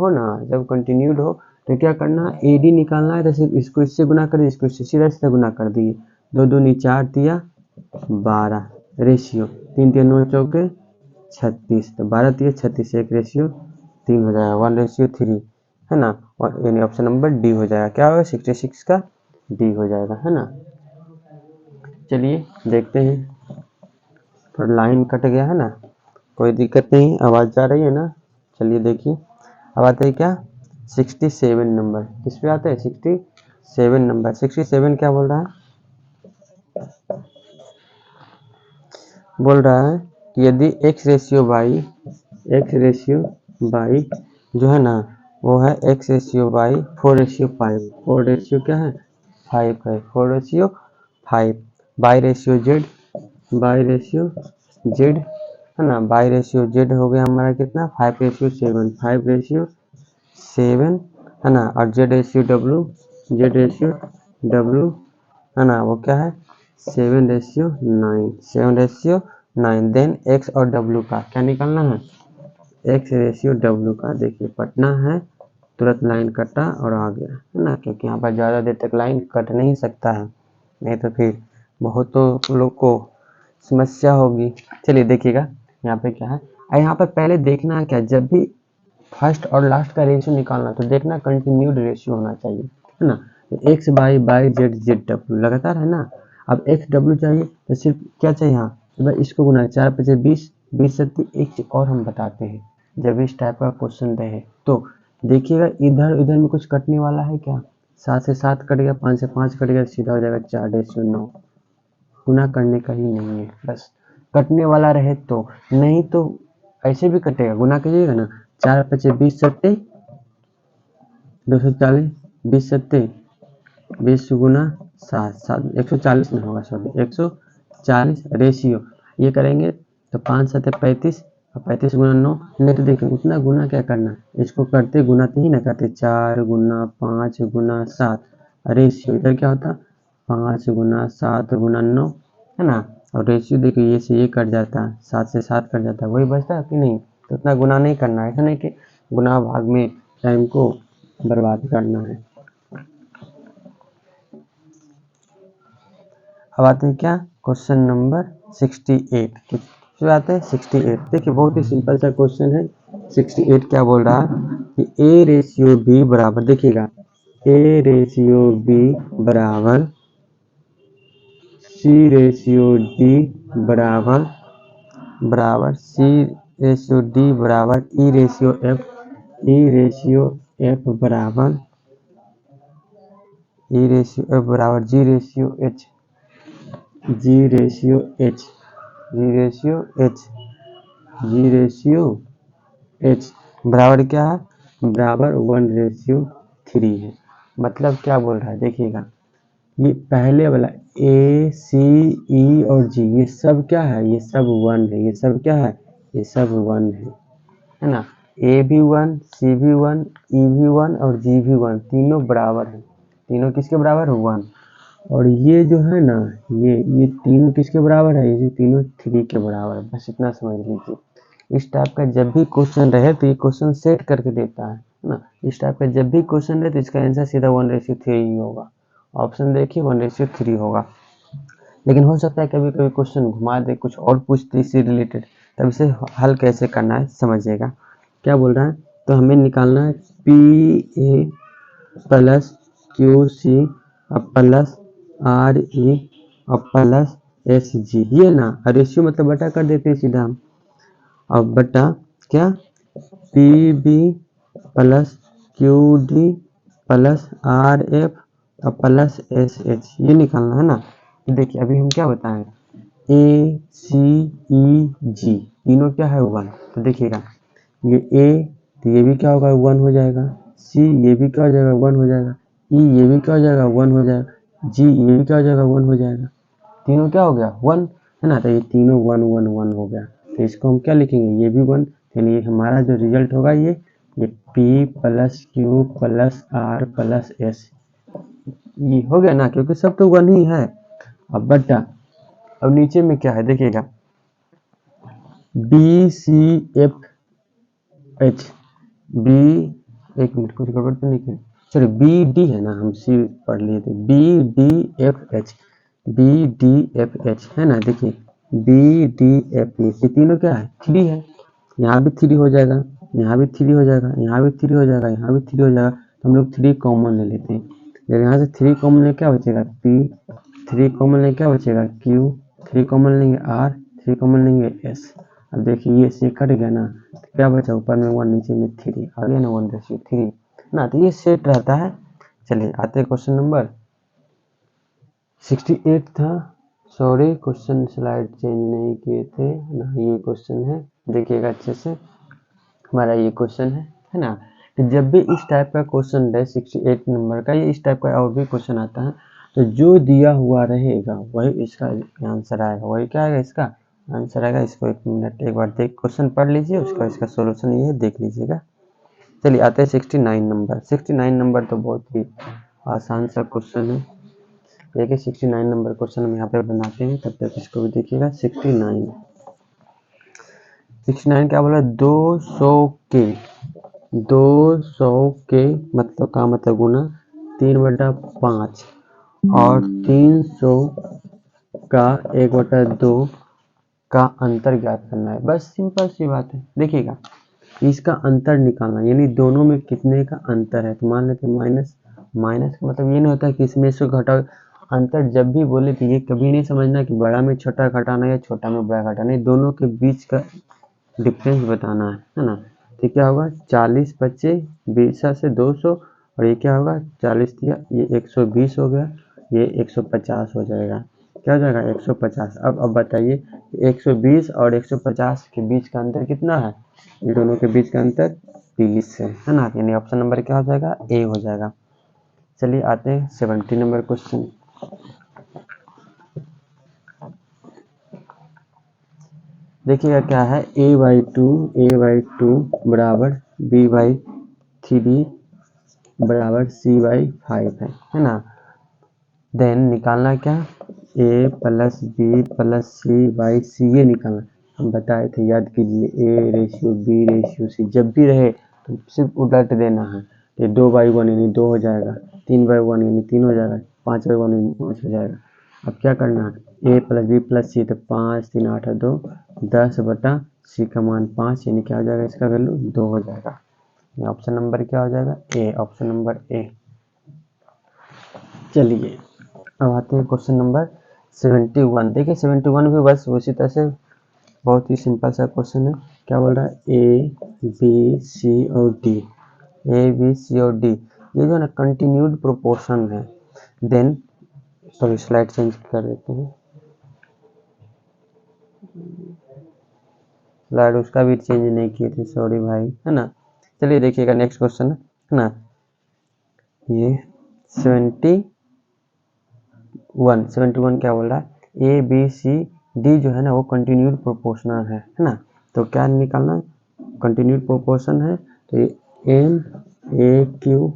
Speaker 1: हो तो क्या करना है ए डी निकालना है। तो सिर्फ इसको इससे गुना कर दिए, इसको इससे सीधा सीधा गुना कर दिए, 2 दूनी 4 तिया 12 रेशियो 3 3 9 चौके 36, तो 12 तिया 36 एक रेशियो 3 हो जाएगा 1:3 है ना। और यानी ऑप्शन नंबर डी हो जाएगा, क्या होगा 66 का डी हो जाएगा है ना। चलिए देखते हैं, थोड़ा लाइन कट गया है ना, कोई दिक्कत नहीं, आवाज़ जा रही है ना। चलिए देखिए अब आते हैं क्या 67 नंबर, किस पे आते हैं 67 नंबर। 67 क्या बोल रहा है, कि यदि x रेशियो बाई जो है ना वो है x रेशियो बाई 4:5, 4 रेशियो क्या है 5 है, 4:5 बाई रेशियो z है ना, बाई रेशियो z हो गया हमारा कितना 5:7, 5:7 है ना, और z रेशियो w है ना वो क्या है 7:9, देन x और w का क्या निकालना है, x रेशियो w का। देखिए पटना है, तुरंत लाइन कटा और आ गया है ना, क्योंकि यहाँ पर ज़्यादा देर तक लाइन कट नहीं सकता है, नहीं तो फिर बहुतों लोग को समस्या होगी। चलिए देखिएगा यहाँ पे क्या है, यहाँ पर पहले देखना है क्या, जब भी फर्स्ट और लास्ट का रेशियो निकालना तो देखना कंटिन्यूड रेशियो होना चाहिए है ना। तो x बाई जेड w लगातार है ना। अब x w चाहिए तो सिर्फ क्या चाहिए यहाँ, तो इसको गुना 4×5 = 20, 20 एक चीज और हम बताते हैं, जब इस टाइप का क्वेश्चन रहे तो देखिएगा इधर में कुछ कटने वाला है क्या, 7 से 7 कट गया, 5 से 5 कट गया, सीधा हो जाएगा 4:9। गुना करने का ही नहीं है, बस कटने वाला रहे तो, नहीं तो ऐसे भी कटेगा, गुना कीजिएगा ना 4×5 = 20, 7 240, 20 7 20 गुना 7 140 में होगा, सॉरी 140 रेशियो ये करेंगे तो 5 7 35 और 35 गुना 9 नहीं तो देखिए उतना गुना क्या करना, इसको करते गुना तो ही ना करते 4 गुना 5 गुना 7 रेशियो इधर क्या होता 5 गुना 7 गुना 9 है ना, और रेशियो देखिए ये से ये कट जाता है 7 से 7 कट जाता है वही बचता है कि नहीं, तो उतना गुना नहीं करना है, ऐसा नहीं कि गुना भाग में टाइम को बर्बाद करना है। अब आते हैं क्या क्वेश्चन नंबर 68 किस आते हैं 68। देखिए बहुत ही सिंपल सा क्वेश्चन है। 68 क्या बोल रहा है कि ए रेशियो बी बराबर, देखिएगा ए रेशियो बी बराबर सी रेशियो डी बराबर सी रेशियो डी बराबर ई रेशियो एफ बराबर जी रेशियो एच बराबर क्या है, बराबर 1:3 है। मतलब क्या बोल रहा है देखिएगा, ये पहले वाला ए सी ई और जी ये सब क्या है, ये सब 1 है, ये सब क्या है, ये सब 1 है ना, ए भी 1 सी भी 1 ई भी 1 और जी भी 1 तीनों बराबर है, तीनों किसके बराबर है 1। और ये जो है ना ये तीनों किसके बराबर है, ये तीनों 3 के बराबर है, बस इतना समझ लीजिए। इस टाइप का जब भी क्वेश्चन रहे तो ये क्वेश्चन सेट करके देता है ना, इस टाइप का जब भी क्वेश्चन रहे तो इसका आंसर सीधा 1:3 ही होगा, ऑप्शन देखिए 1:3 होगा। लेकिन हो सकता है कभी कभी क्वेश्चन घुमा दे कुछ और पूछते इससे रिलेटेड, तब इसे हल कैसे करना है समझिएगा। क्या बोल रहा है, तो हमें निकालना है P A plus Q C और प्लस आर ई और प्लस एस जी, ये ना रेशियो मतलब बटा कर देते हैं सीधा हम, और बटा क्या P B plus Q D plus R F और प्लस एस एच, ये निकालना है ना। देखिए अभी हम क्या बताएं, ए सी ई जी तीनों क्या है 1, तो देखिएगा ये ए तो ये भी क्या होगा 1 हो जाएगा, सी ये भी क्या हो जाएगा 1 हो जाएगा, ई ये भी क्या हो जाएगा 1 हो जाएगा, जी ये भी क्या हो जाएगा 1 हो जाएगा, तीनों क्या हो गया 1 है ना, तो ये तीनों 1 1 1 हो गया, तो इसको हम क्या लिखेंगे ये भी 1, यानी हमारा जो रिजल्ट होगा ये P plus Q plus R plus S, ये हो गया ना, क्योंकि सब तो 1 ही है। अब बटा अब नीचे में क्या है देखिएगा B C F H B, एक मिनट कुछ गड़बड़ तो नहीं की, सॉरी बी डी है ना, हम सी पढ़ लिए थे, बी डी एफ एच है ना, देखिए बी डी एफ एच ये तीनों क्या है 3 है, यहाँ भी 3 हो जाएगा, यहाँ भी 3 हो जाएगा, यहाँ भी 3 हो जाएगा, यहाँ भी 3 हो जाएगा, तो हम लोग 3 कॉमन ले लेते हैं, जब यहाँ से 3 कॉमन ले क्या बचेगा पी, 3 कॉमन ले क्या बचेगा क्यू, 3 कॉमन लेंगे आर, 3 कॉमन लेंगे एस। अब देखिए ये से कट गया ना, तो क्या बचा ऊपर में 1 नीचे में 3 आ गया ना 1:3 ना, तो ये सेट रहता है। चलिए आते हैं क्वेश्चन नंबर 68 था, सॉरी क्वेश्चन स्लाइड चेंज नहीं किए थे ना, ये क्वेश्चन है देखिएगा अच्छे से, हमारा ये क्वेश्चन है ना, कि जब भी इस टाइप का क्वेश्चन रहे 68 नंबर का, ये इस टाइप का और भी क्वेश्चन आता है, तो जो दिया हुआ रहेगा वही इसका आंसर आएगा, वही क्या आएगा इसका आंसर आएगा। इसको एक मिनट एक बार देख क्वेश्चन पढ़ लीजिए, उसका इसका सोल्यूशन ये देख लीजिएगा। चलिए आते हैं 69 नंबर। 69 नंबर तो बहुत ही आसान सा क्वेश्चन है, देखिए 69 नंबर क्वेश्चन हम यहाँ पे बनाते हैं, तब तक इसको भी देखिएगा। 69 क्या बोला, 200 के मतलब का मतलब गुना 3/5 और 300 का 1/2 का अंतर ज्ञात करना है, बस सिंपल सी बात है। देखिएगा इसका अंतर निकालना, यानी दोनों में कितने का अंतर है, तो मान लेते हैं माइनस का मतलब ये नहीं होता कि इसमें से घटा, अंतर जब भी बोले तो ये कभी नहीं समझना कि बड़ा में छोटा घटाना या छोटा में बड़ा घटाना, दोनों के बीच का डिफरेंस बताना है ना। तो क्या होगा 40 बच्चे 20 से 200 और ये क्या होगा 40 दिया, ये 120 हो गया, ये 150 हो जाएगा, क्या हो जाएगा 150। अब बताइए 120 और 150 के बीच का अंतर कितना है, ये दोनों के बीच का अंतर 30 है ना, यानी ऑप्शन नंबर क्या हो जाएगा ए हो जाएगा। चलिए आते हैं 70 नंबर क्वेश्चन। देखिएगा क्या है, a/2 बराबर b/3 बराबर c/5 है ना। देन निकालना क्या, a plus B plus c/c, ये निकालना। हम बताए थे, याद कीजिए, a ratio b ratio c जब भी रहे तो सिर्फ उलट देना है। ये 2/1 यानी 2 हो जाएगा, 3/1 यानी 3 हो जाएगा, 5/1 यानी 5 हो जाएगा। अब क्या करना है, a प्लस बी प्लस सी, तो 5 3 8 2 10 बटा c का मान 5, यानी क्या हो जाएगा, इसका वैल्यू 2 हो जाएगा। ऑप्शन नंबर क्या हो जाएगा, ए, ऑप्शन नंबर ए। चलिए अब आते हैं क्वेश्चन नंबर 71। देखिए 71 भी बस उसी तरह से बहुत ही सिंपल सा क्वेश्चन है। क्या बोल रहा है, ए बी सी और डी, ए बी सी और डी ये जो है ना कंटिन्यूड प्रोपोर्शन है। देन सॉरी स्लाइड चेंज कर देते हैं, स्लाइड उसका भी चेंज नहीं किए थे, सॉरी भाई, है ना। चलिए देखिएगा नेक्स्ट क्वेश्चन है ना, ये 71 क्या बोल रहा है, ए बी सी डी जो है ना वो कंटिन्यूड प्रोपोर्शनल है ना। तो क्या निकालना, कंटिन्यूड प्रोपोर्शन है तो ये M A Q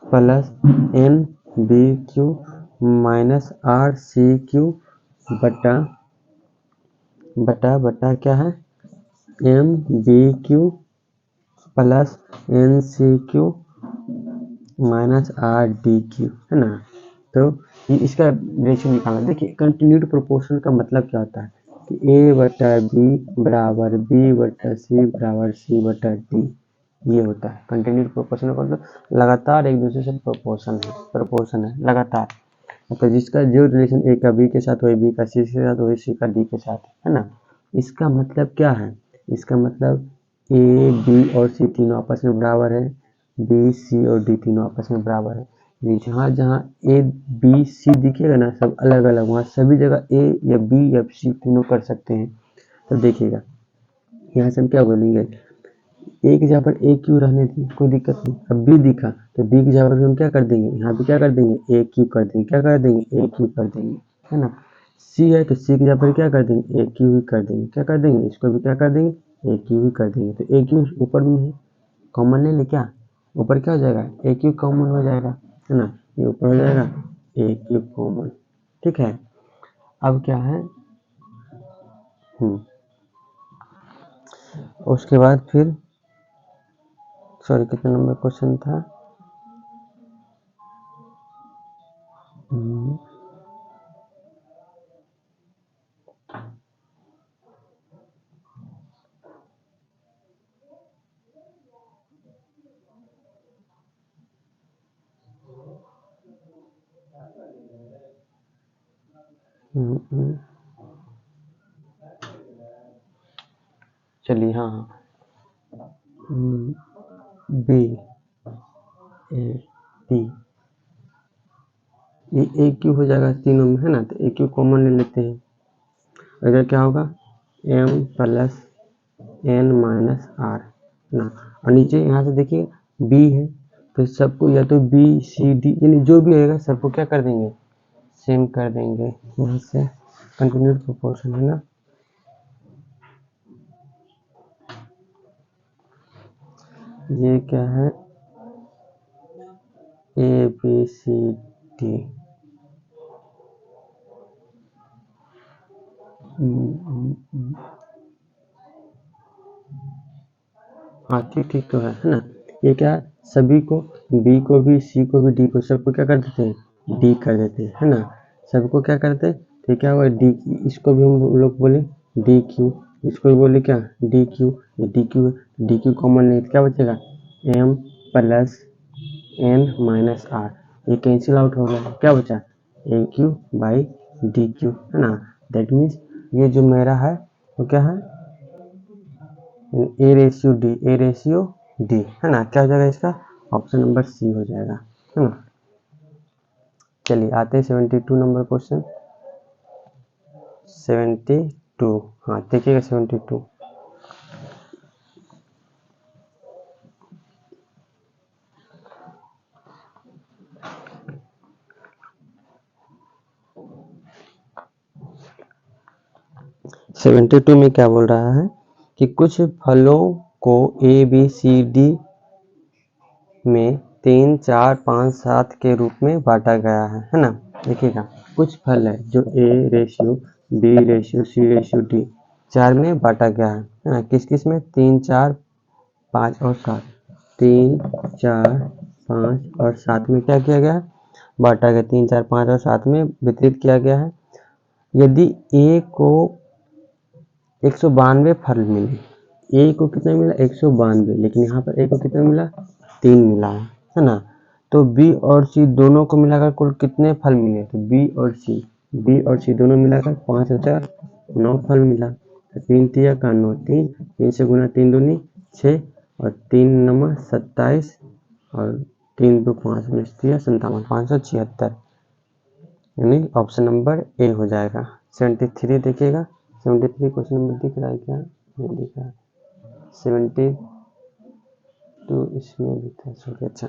Speaker 1: plus N B Q minus R C Q बटा बटा बटा क्या है, M B Q plus N C Q minus R D Q है ना। तो ये इसका रेशियो निकालना। देखिए कंटिन्यूड प्रोपोर्शन का मतलब क्या होता है कि a बटा बी बराबर b बटा सी बराबर c बटा d, ये होता है कंटिन्यूड प्रोपोर्शन का मतलब लगातार एक दूसरे से प्रोपोर्शन है लगातार। तो जिसका जो रिलेशन a का b के साथ वही b का c के साथ वही c का d के साथ है ना। इसका मतलब क्या है, इसका मतलब a b और c तीनों आपस में बराबर है, b c और d तीनों आपस में बराबर है। जहाँ जहाँ ए बी सी दिखेगा ना सब अलग अलग, वहाँ सभी जगह ए या बी या सी तीनों कर सकते हैं। तो देखिएगा यहाँ से हम क्या बोलेंगे, ए की जगह पर ए क्यू रहने दी, कोई दिक्कत नहीं। अब बी दिखा तो बी की जगह पर हम क्या कर देंगे, यहाँ पे क्या कर देंगे, ए क्यू कर देंगे, क्या कर देंगे, ए क्यू कर देंगे, है ना। सी है तो सी की जगह पर क्या कर देंगे, ए क्यू ही कर देंगे, क्या कर देंगे, इसको भी क्या कर देंगे, ए क्यू ही कर देंगे। तो ए क्यू ऊपर में है, कॉमन ले ले, क्या ऊपर क्या हो जाएगा, ए क्यू कॉमन हो जाएगा, है ना, ये ऊपर हो जाएगा ए क्यू कॉमन, ठीक है। अब क्या है, उसके बाद फिर सॉरी कितना नंबर क्वेश्चन था, चलिए हाँ बी ए बी, ये ए क्यू हो जाएगा तीनों में, है ना। तो ए क्यू कॉमन ले लेते हैं, इधर क्या होगा, M plus N minus R ना। और नीचे यहाँ से देखिए बी है तो सबको या तो बी सी डी यानी जो भी होगा सबको क्या कर देंगे, सेम कर देंगे। यहाँ से कंटिन्यूड प्रोपोर्शन है ना, ये क्या है, ए बी सी डी, हाँ ठीक ठीक तो है ना। ये क्या सभी को, बी को भी सी को भी डी को सबको क्या कर देते हैं, डी कर देते हैं, है ना। सबको क्या करते हैं, तो क्या हुआ डी, इसको भी हम लोग बोले डी क्यू, इसको भी बोले क्या D Q, D Q common नहीं तो क्या बचेगा, M plus N minus R, ये कैंसिल आउट हो गया, क्या बचा, A Q by D Q, है ना। दैट मीन्स ये जो मेरा है वो क्या है, ए रेशियो डी, है ना। क्या हो जाएगा इसका, ऑप्शन नंबर सी हो जाएगा, है ना। चलिए आते हैं 72 नंबर क्वेश्चन, 72, हाँ देखिएगा 72, 72 में क्या बोल रहा है कि कुछ फलों को ए बी सी डी में 3, 4, 5, 7 के रूप में बांटा गया है ना। देखिएगा कुछ फल है जो A ratio B ratio C ratio D 4 में बांटा गया है ना। किस किस में? 3, 4, 5 और 7। 3, 4, 5 और 7 में क्या किया गया है? बांटा गया। 3, 4, 5 और 7 में वितरित किया गया है। यदि ए को 192 फल मिले, ए को कितना मिला? 192, लेकिन यहाँ पर ए को कितना मिला? 3 मिला है ना। तो बी और सी दोनों को मिलाकर कुल कितने फल मिले? तो बी और सी दोनों मिलाकर 5 और 4 9 फल मिला। तो 3 तिया का 9, 3 से गुना 3 दूनी 6 और 3 नंबर 27 और 3 2 5 57 576, यानी ऑप्शन नंबर ए हो जाएगा। 73 देखिएगा। 73 क्वेश्चन नंबर दिख रहा है क्या? नहीं दिख रहा है। 72 इसमें भी था, सॉरी। अच्छा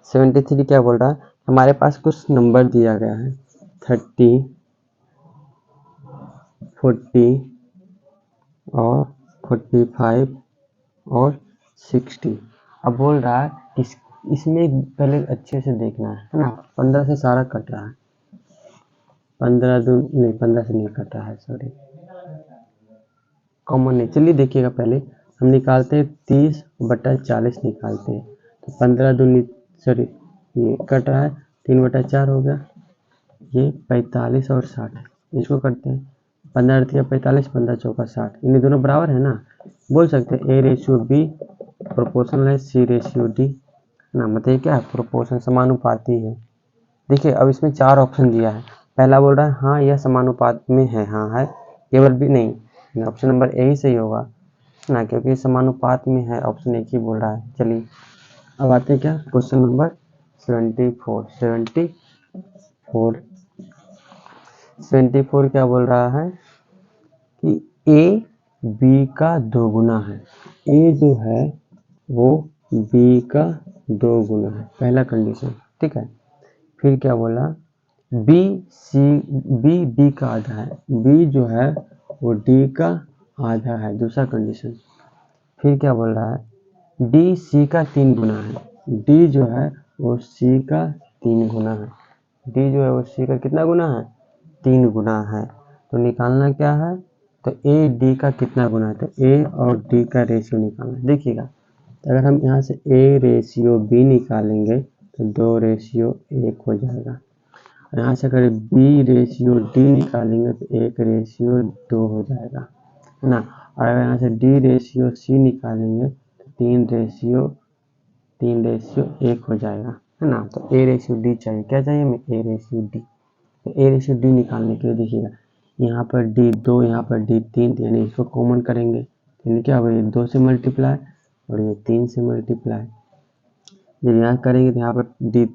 Speaker 1: 73 क्या बोल रहा है? हमारे पास कुछ नंबर दिया गया है 30, 40 और 45 और 60। अब बोल रहा है इसमें पहले अच्छे से देखना है ना। 15 से सारा कट रहा है। 15 से नहीं कट रहा है, सॉरी, कॉमन नहीं। चलिए देखिएगा, पहले हम निकालते हैं 30/40 निकालते हैं। तो 15 दूनी, सॉरी ये कट रहा है, 3/4 हो गया। ये 45 और 60 इसको करते हैं। 15 3 45, 15 चौका 60, इन दोनों बराबर है ना। बोल सकते हैं ए रेशियो बी प्रोपोर्शनल है सी रेशियो डी ना। मतलब क्या है? प्रोपोर्शन, समानुपाती है। देखिए अब इसमें 4 ऑप्शन दिया है। पहला बोल रहा है हाँ यह समानुपात में है, हाँ है। केवल भी नहीं, ऑप्शन नंबर ए ही सही होगा ना, क्योंकि समानुपात में है। ऑप्शन एक ही बोल रहा है। चलिए अब आते हैं क्या? क्वेश्चन नंबर 74 क्या बोल रहा है कि ए बी का 2 गुना है। ए जो है वो बी का 2 गुना है, पहला कंडीशन, ठीक है। फिर क्या बोला? बी का आधा है। बी जो है वो डी का आधा है, दूसरा कंडीशन। फिर क्या बोल रहा है? डी सी का 3 गुना है। डी जो है वो सी का 3 गुना है। डी जो है वो सी का कितना गुना है? 3 गुना है। तो निकालना क्या है? तो ए डी का कितना गुना है? तो ए और डी का रेशियो निकालना है। देखिएगा अगर हम यहाँ से ए रेशियो बी निकालेंगे तो 2:1 हो जाएगा। यहाँ से अगर बी रेशियो डी निकालेंगे तो 1:2 हो जाएगा, है ना। और अगर यहाँ से डी रेशियो सी निकालेंगे तो 3:1 हो जाएगा, है ना। तो ए रेशियो डी चाहिए। क्या चाहिए हमें? ए रेशियो डी। तो ए रेशियो डी निकालने के लिए देखिएगा यहाँ पर डी 2, यहाँ पर डी 3, यानी इसको कॉमन करेंगे, यानी क्या होगा? ये 2 से मल्टीप्लाई और ये 3 से मल्टीप्लाई। जब यहाँ करेंगे तो यहाँ पर बी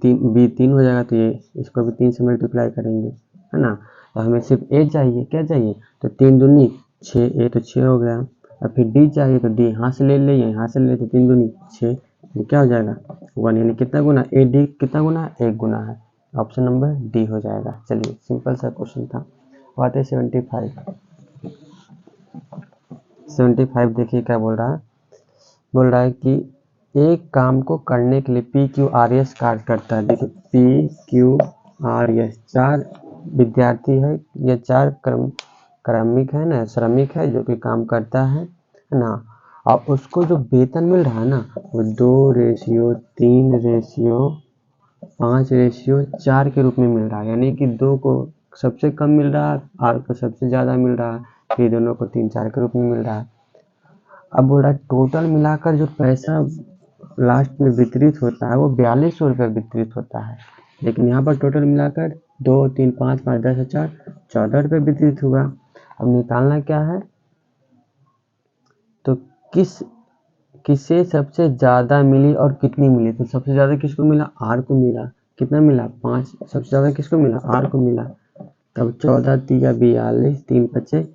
Speaker 1: 3 हो जाएगा, तो ये इसको भी 3 से मल्टीप्लाई करेंगे, है ना। तो हमें सिर्फ ए चाहिए। क्या चाहिए? तो 3 दूनी 6, ए तो 6 हो गया। और फिर डी चाहिए, तो डी यहाँ से ले ले, यहाँ से ले, तो 3 दूनी 6, ये क्या हो जाएगा? 1, यानी कितना गुना? ए डी कितना गुना है? 1 गुना है। ऑप्शन नंबर डी हो जाएगा। चलिए सिंपल सा क्वेश्चन था। बात है 75 देखिए क्या बोल रहा है। बोल रहा है कि एक काम को करने के लिए पी क्यू आर एस कार्य करता है। देखिए पी क्यू आर एस 4 विद्यार्थी है, ये 4 क्रमिक है ना, श्रमिक है जो कि काम करता है ना। और उसको जो वेतन मिल रहा है ना वो 2:3:5:4 के रूप में मिल रहा है। यानी कि 2 को सबसे कम मिल रहा है, आर को सबसे ज़्यादा मिल रहा है, फिर दोनों को 3, 4 के रूप में मिल रहा है। अब बोल रहा है टोटल मिलाकर जो पैसा लास्ट में वितरित होता है वो 4200 रुपये वितरित होता है। लेकिन यहाँ पर टोटल मिलाकर 2, 3, 5, 5, 10, 4, 14 रुपये वितरित हुआ। अब निकालना क्या है? तो किसे सबसे ज़्यादा मिली और कितनी मिली? तो सबसे ज़्यादा किसको मिला? आर को मिला। कितना मिला? 5। सबसे ज़्यादा किसको मिला? आर को मिला। तब 14 तिया 42, 3 5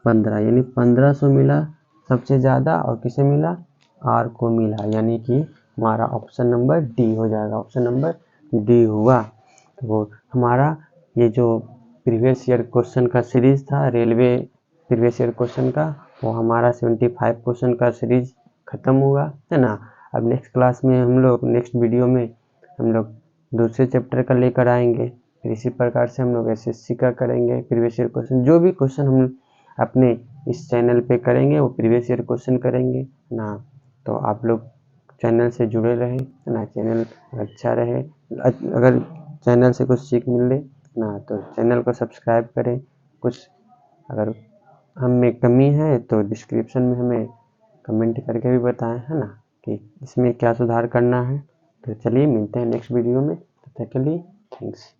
Speaker 1: 15, यानी 1500 मिला सबसे ज़्यादा। और किसे मिला? आर को मिला। यानी कि हमारा ऑप्शन नंबर डी हो जाएगा। ऑप्शन नंबर डी हुआ। तो हमारा ये जो प्रीवियस ईयर क्वेश्चन का सीरीज था, रेलवे प्रीवियस ईयर क्वेश्चन का, वो हमारा 75 क्वेश्चन का सीरीज खत्म हुआ है ना। अब नेक्स्ट क्लास में हम लोग, नेक्स्ट वीडियो में हम लोग दूसरे चैप्टर का लेकर आएंगे। फिर इसी प्रकार से हम लोग एसएससी का करेंगे प्रीवियस ईयर क्वेश्चन। जो भी क्वेश्चन हम अपने इस चैनल पे करेंगे वो प्रीवियस ईयर क्वेश्चन करेंगे ना। तो आप लोग चैनल से जुड़े रहे ना, चैनल अच्छा रहे। अगर चैनल से कुछ सीख मिले ना तो चैनल को सब्सक्राइब करें। कुछ अगर हम में कमी है तो डिस्क्रिप्शन में हमें कमेंट करके भी बताएं, है ना, कि इसमें क्या सुधार करना है। तो चलिए मिलते हैं नेक्स्ट वीडियो में, तब तक के लिए थैंक्स।